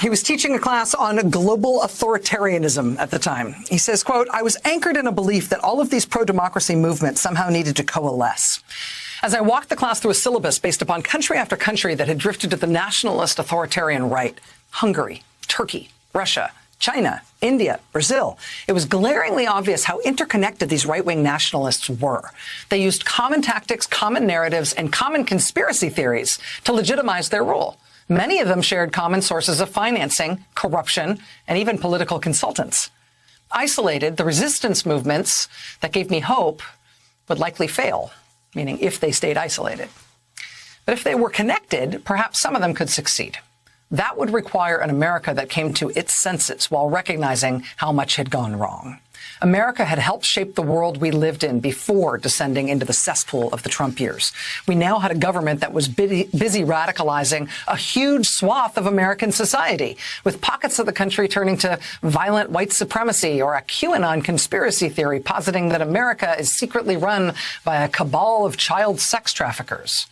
He was teaching a class on global authoritarianism at the time. He says, quote, "I was anchored in a belief that all of these pro-democracy movements somehow needed to coalesce. As I walked the class through a syllabus based upon country after country that had drifted to the nationalist authoritarian right, Hungary, Turkey, Russia, China, India, Brazil, it was glaringly obvious how interconnected these right-wing nationalists were. They used common tactics, common narratives, and common conspiracy theories to legitimize their rule. Many of them shared common sources of financing, corruption, and even political consultants. Isolated, the resistance movements that gave me hope would likely fail, meaning if they stayed isolated. But if they were connected, perhaps some of them could succeed. That would require an America that came to its senses while recognizing how much had gone wrong. America had helped shape the world we lived in before descending into the cesspool of the Trump years. We now had a government that was busy radicalizing a huge swath of American society, with pockets of the country turning to violent white supremacy or a QAnon conspiracy theory positing that America is secretly run by a cabal of child sex traffickers.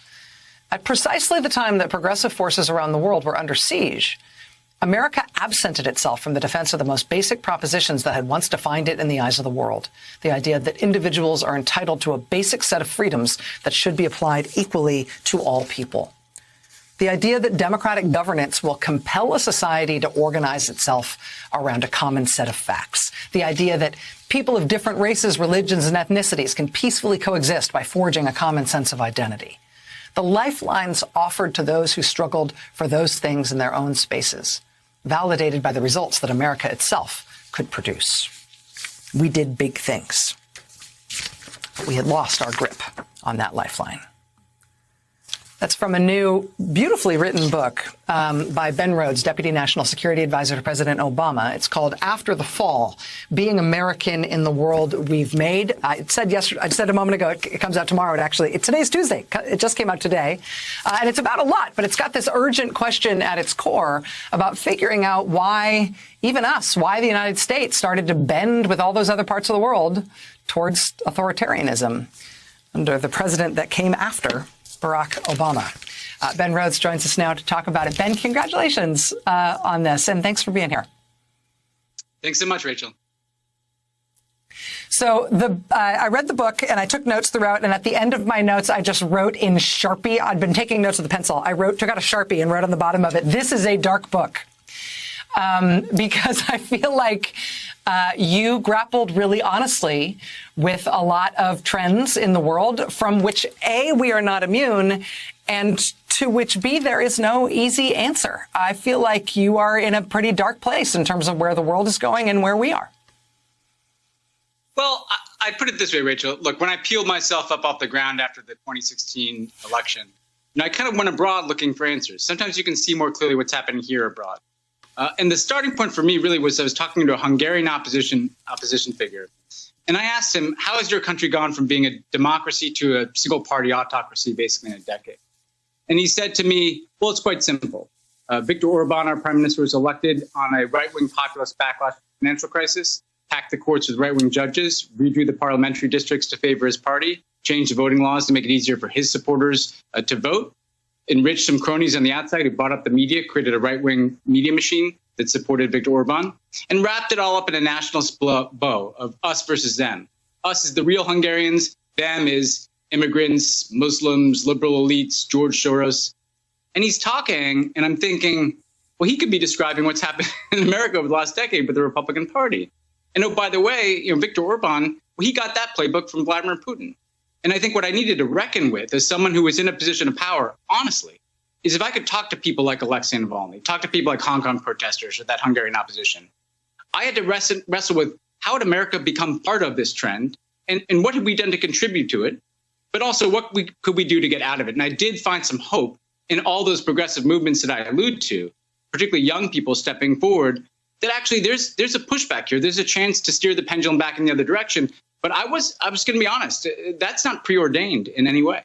At precisely the time that progressive forces around the world were under siege, America absented itself from the defense of the most basic propositions that had once defined it in the eyes of the world. The idea that individuals are entitled to a basic set of freedoms that should be applied equally to all people. The idea that democratic governance will compel a society to organize itself around a common set of facts. The idea that people of different races, religions, and ethnicities can peacefully coexist by forging a common sense of identity. The lifelines offered to those who struggled for those things in their own spaces, validated by the results that America itself could produce. We did big things. We had lost our grip on that lifeline. That's from a new, beautifully written book by Ben Rhodes, Deputy National Security Advisor to President Obama. It's called After the Fall, Being American in the World We've Made. I said a moment ago, it comes out tomorrow. Today's Tuesday. It just came out today. And it's about a lot, but it's got this urgent question at its core about figuring out why why the United States started to bend with all those other parts of the world towards authoritarianism under the president that came after Barack Obama. Ben Rhodes joins us now to talk about it. Ben, congratulations on this, and thanks for being here. Thanks so much, Rachel. So I read the book and I took notes throughout, and at the end of my notes, I just wrote in Sharpie. I'd been taking notes with a pencil. Took out a Sharpie and wrote on the bottom of it, "This is a dark book." Because I feel like you grappled really honestly with a lot of trends in the world from which, A, we are not immune, and to which, B, there is no easy answer. I feel like you are in a pretty dark place in terms of where the world is going and where we are. Well, I put it this way, Rachel. Look, when I peeled myself up off the ground after the 2016 election, I kind of went abroad looking for answers. Sometimes you can see more clearly what's happening here abroad. And the starting point for me really was I was talking to a Hungarian opposition figure. And I asked him, how has your country gone from being a democracy to a single-party autocracy basically in a decade? And he said to me, well, it's quite simple. Viktor Orban, our prime minister, was elected on a right-wing populist backlash financial crisis, packed the courts with right-wing judges, redrew the parliamentary districts to favor his party, changed the voting laws to make it easier for his supporters to vote, enriched some cronies on the outside who bought up the media, created a right-wing media machine that supported Viktor Orban, and wrapped it all up in a nationalist bow of us versus them. Us is the real Hungarians, them is immigrants, Muslims, liberal elites, George Soros. And he's talking, and I'm thinking, well, he could be describing what's happened in America over the last decade with the Republican Party. And oh, by the way, Viktor Orban, well, he got that playbook from Vladimir Putin. And I think what I needed to reckon with as someone who was in a position of power, honestly, is if I could talk to people like Alexei Navalny, talk to people like Hong Kong protesters or that Hungarian opposition, I had to wrestle with how had America become part of this trend and what had we done to contribute to it, but also what could we do to get out of it. And I did find some hope in all those progressive movements that I allude to, particularly young people stepping forward, that actually there's a pushback here. There's a chance to steer the pendulum back in the other direction. But I was going to be honest, that's not preordained in any way.